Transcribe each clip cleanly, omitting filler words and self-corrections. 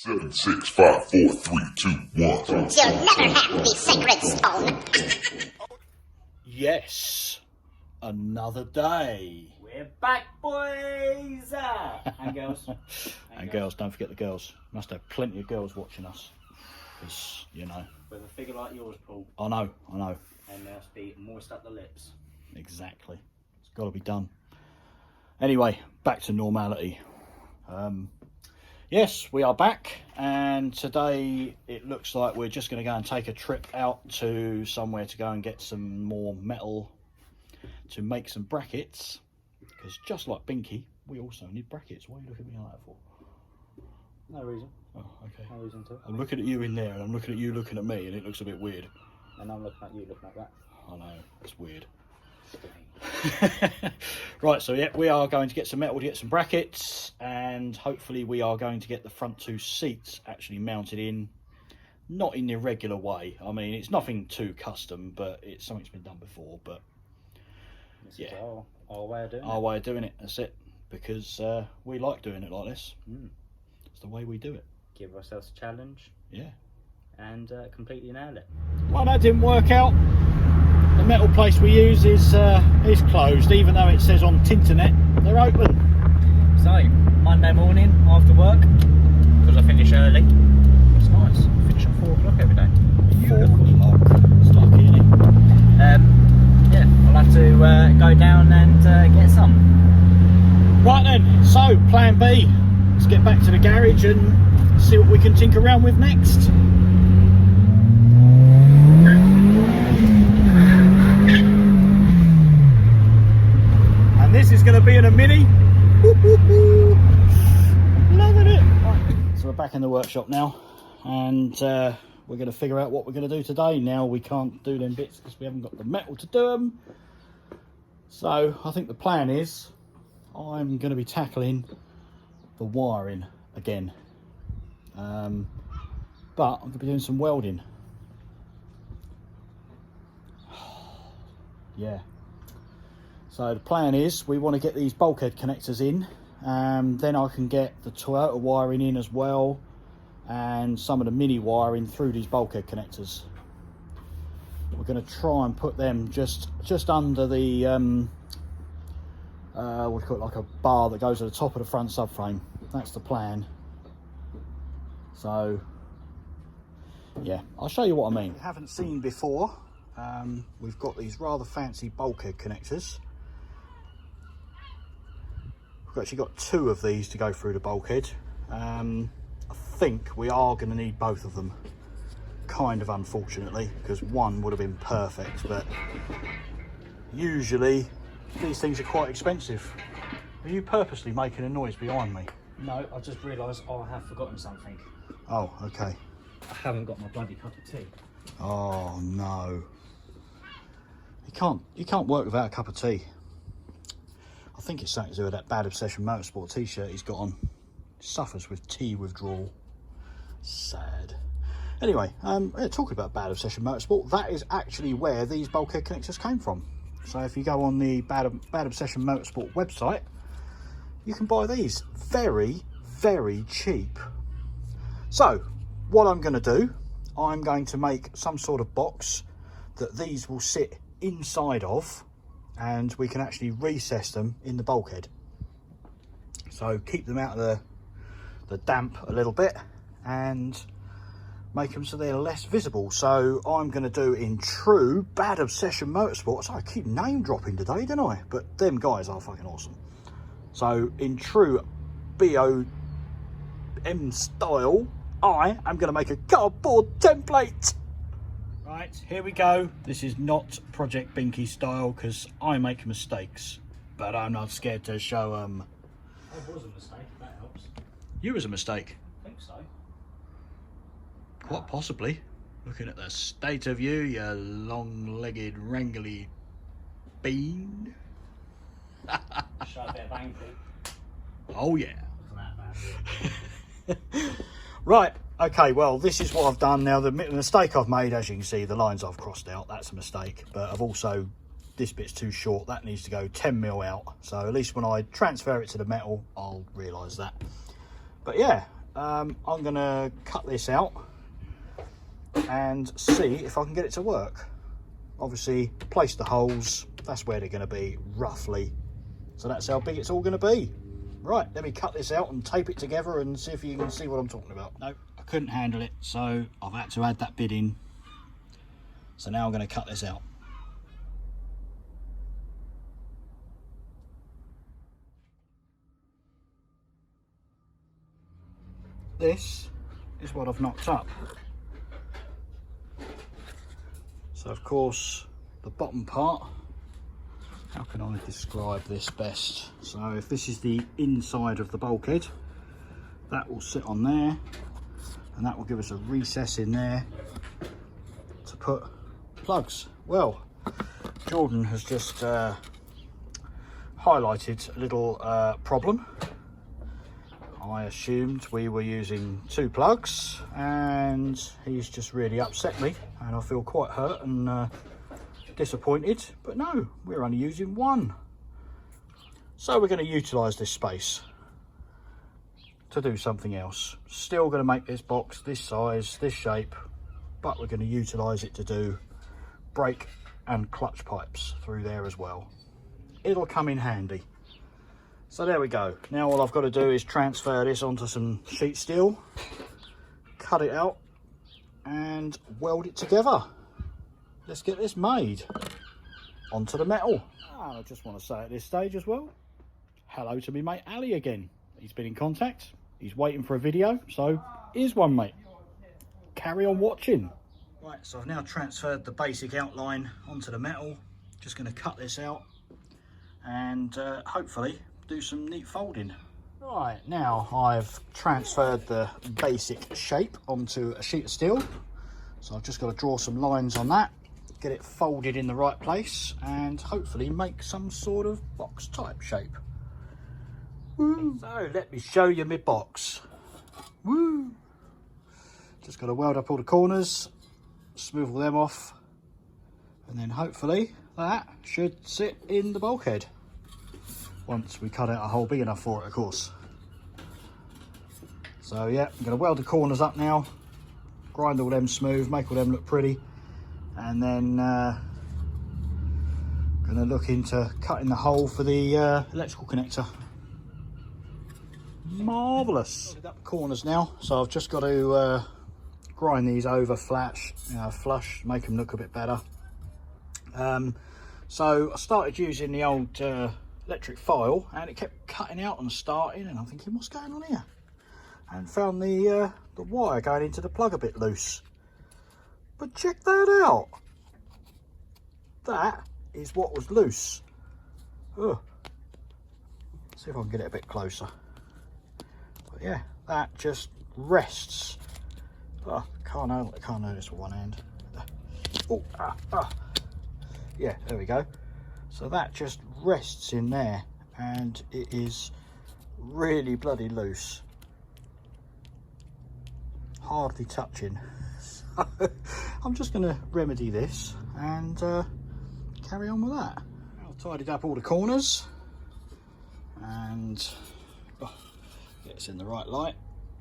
7, 6, 5, 4, 3, 2, 1. You'll never have the sacred stone. Yes, another day. We're back, boys! And girls. And girls, don't forget the girls. Must have plenty of girls watching us. Because, you know. With a figure like yours, Paul. I know. And they must be moist up the lips. Exactly. It's got to be done. Anyway, back to normality. Yes, we are back, and today it looks like we're just going to go and take a trip out to somewhere to go and get some more metal to make some brackets, because just like Binky, we also need brackets. Why are you looking at me like that for? No reason. Oh, okay. No reason to. I'm looking at you in there, and I'm looking at you looking at me, and it looks a bit weird. And I'm looking at you looking at that. I know, it's weird. Right, so yeah, we are going to get some metal to get some brackets, and hopefully we are going to get the front two seats actually mounted in, not in the regular way. I mean, it's nothing too custom, but it's something that's been done before. But This yeah, is our way of doing our it. way of doing it. That's it, because we like doing it like this. It's the way we do it. Give ourselves a challenge Yeah. and completely nail it. Well, that didn't work out. The metal place we use is closed, even though it says on Tinternet they're open. So, Monday morning after work, because I finish early. It's nice. I finish at 4 o'clock every day. 4 o'clock. It's lucky, isn't it? Yeah, I'll have to go down and get some. Right then, so plan B. Let's get back to the garage and see what we can tinker around with next. And this is going to be in a Mini. Loving it. Right. So we're back in the workshop now, and we're going to figure out what we're going to do today. Now we can't do them bits because we haven't got the metal to do them. So I think the plan is I'm going to be tackling the wiring again, but I'm going to be doing some welding. Yeah. So the plan is we want to get these bulkhead connectors in, then I can get the Toyota wiring in as well, and some of the Mini wiring through these bulkhead connectors. We're going to try and put them just under the what do you call it, like a bar that goes to the top of the front subframe. That's the plan. So yeah, I'll show you what I mean. If you haven't seen before, we've got these rather fancy bulkhead connectors. We've actually got 2 of these to go through the bulkhead. I think we are going to need both of them, kind of unfortunately, because one would have been perfect, but usually these things are quite expensive. Are you purposely making a noise behind me? No, I just realised I have forgotten something. Oh, okay. I haven't got my bloody cup of tea. Oh no. You can't work without a cup of tea. I think it's something to do with that Bad Obsession Motorsport t-shirt he's got on. Suffers with tea withdrawal. Sad. Anyway, talking about Bad Obsession Motorsport, that is actually where these bulkhead connectors came from. So if you go on the Bad Obsession Motorsport website, you can buy these very, very cheap. So what I'm going to do, I'm going to make some sort of box that these will sit inside of, and we can actually recess them in the bulkhead. So keep them out of the damp a little bit and make them so they're less visible. So I'm going to do in true Bad Obsession Motorsport. So I keep name dropping today, don't I? But them guys are fucking awesome. So in true BOM style, I am going to make a cardboard template. Right, here we go. This is not Project Binky style because I make mistakes, but I'm not scared to show them. It was a mistake, that helps. You was a mistake. I think so. Quite possibly. Looking at the state of you, you long-legged, wrangly bean. Show a bit of ankle. Oh yeah. Look at that bad boy. Right, okay, well, this is what I've done now. The mistake I've made, as you can see, the lines I've crossed out, that's a mistake. But I've also, this bit's too short, that needs to go 10mm out. So at least when I transfer it to the metal, I'll realise that. But yeah, I'm gonna cut this out and see if I can get it to work. Obviously place the holes, that's where they're going to be roughly, so that's how big it's all going to be. Right, let me cut this out and tape it together and see if you can see what I'm talking about. No, I couldn't handle it, so I've had to add that bit in. So now I'm going to cut this out. This is what I've knocked up. So of course the bottom part, how can I describe this best? So if this is the inside of the bulkhead, that will sit on there and that will give us a recess in there to put plugs. Well, Jordan has just highlighted a little problem. I assumed we were using 2 plugs and he's just really upset me, and I feel quite hurt and disappointed, but no, we're only using 1. So we're going to utilise this space to do something else. Still going to make this box this size, this shape, but we're going to utilise it to do brake and clutch pipes through there as well. It'll come in handy. So there we go. Now all I've got to do is transfer this onto some sheet steel, cut it out and weld it together. Let's get this made onto the metal. And I just want to say at this stage as well, hello to me mate Ali again. He's been in contact, he's waiting for a video, so here's one mate. Carry on watching. Right, so I've now transferred the basic outline onto the metal. Just going to cut this out and hopefully do some neat folding. Right, now I've transferred the basic shape onto a sheet of steel, so I've just got to draw some lines on that, get it folded in the right place and hopefully make some sort of box type shape. Woo. So let me show you my box. Woo. Just got to weld up all the corners, smooth them off, and then hopefully that should sit in the bulkhead. Once we cut out a hole big enough for it, of course. So yeah, I'm going to weld the corners up now, grind all them smooth, make all them look pretty, and then going to look into cutting the hole for the electrical connector. Marvellous. Up the corners now, so I've just got to grind these over flush, make them look a bit better. So I started using the old electric file and it kept cutting out and starting, and I'm thinking, what's going on here? And found the wire going into the plug a bit loose. But check that out. That is what was loose. Oh. See if I can get it a bit closer. But yeah, that just rests. Oh, can't notice with one hand. Oh, yeah, there we go. So that just rests in there and it is really bloody loose. Hardly touching. So I'm just going to remedy this and carry on with that. I've tidied up all the corners and get this in the right light.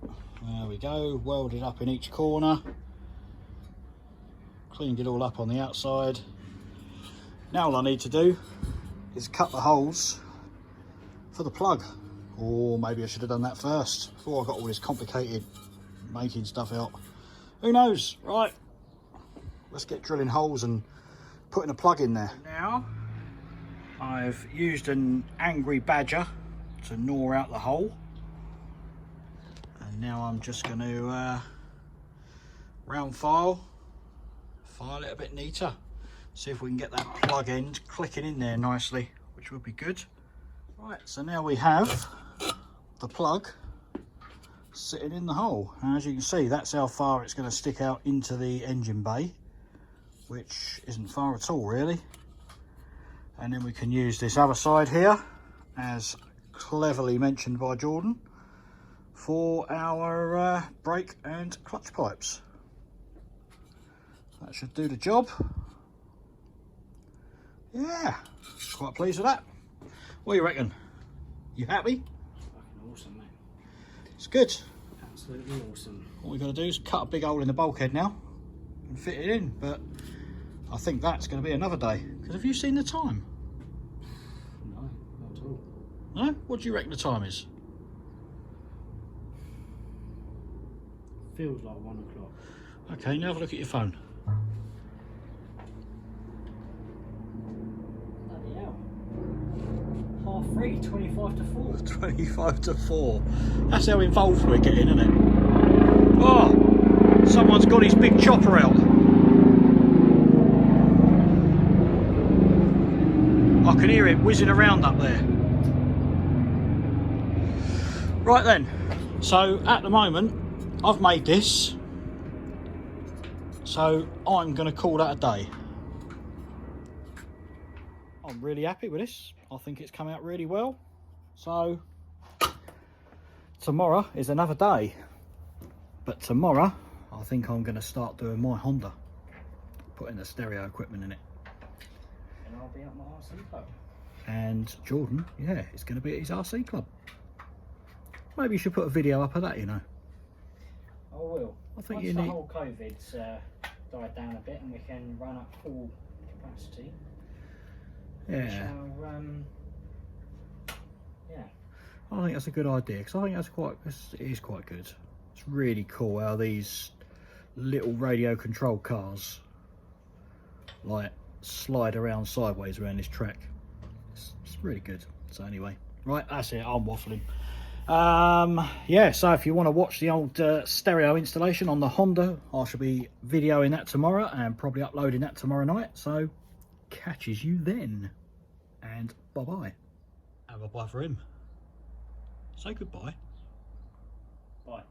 There we go, welded up in each corner. Cleaned it all up on the outside. Now all I need to do is cut the holes for the plug, or maybe I should have done that first before I got all this complicated making stuff out. Who knows? Right, let's get drilling holes and putting a plug in there. Now I've used an angry badger to gnaw out the hole, and now I'm just going to round file it a bit neater. See if we can get that plug end clicking in there nicely, which would be good. Right, so now we have the plug sitting in the hole. And as you can see, that's how far it's going to stick out into the engine bay, which isn't far at all really. And then we can use this other side here, as cleverly mentioned by Jordan, for our brake and clutch pipes. That should do the job. Yeah, quite pleased with that. What do you reckon? You happy? Fucking awesome, mate. It's good. Absolutely awesome. What we've got to do is cut a big hole in the bulkhead now and fit it in, but I think that's going to be another day. Because have you seen the time? No, not at all. No? What do you reckon the time is? Feels like 1 o'clock. Okay, now have a look at your phone. Bloody hell. 3:30, 25 to 4. 25 to 4. That's how involved we're getting, isn't it? Oh! Someone's got his big chopper out. I can hear it whizzing around up there. Right then, so at the moment I've made this, so I'm going to call that a day. I'm really happy with this. I think it's come out really well. So tomorrow is another day, but tomorrow I think I'm going to start doing my Honda, putting the stereo equipment in it. And I'll be at my RC club. And Jordan, yeah, it's going to be at his RC club. Maybe you should put a video up of that, you know. I will. I think Once you the need... whole COVID's died down a bit and we can run up full capacity. Yeah. Shall, yeah. I think that's a good idea, because I think it is quite good. It's really cool how these little radio controlled cars like slide around sideways around this track. It's really good. So anyway, right, that's it. I'm waffling. Yeah, so if you want to watch the old stereo installation on the Honda, I shall be videoing that tomorrow and probably uploading that tomorrow night. So catches you then, and bye bye. Have a bye for him. Say goodbye. Bye.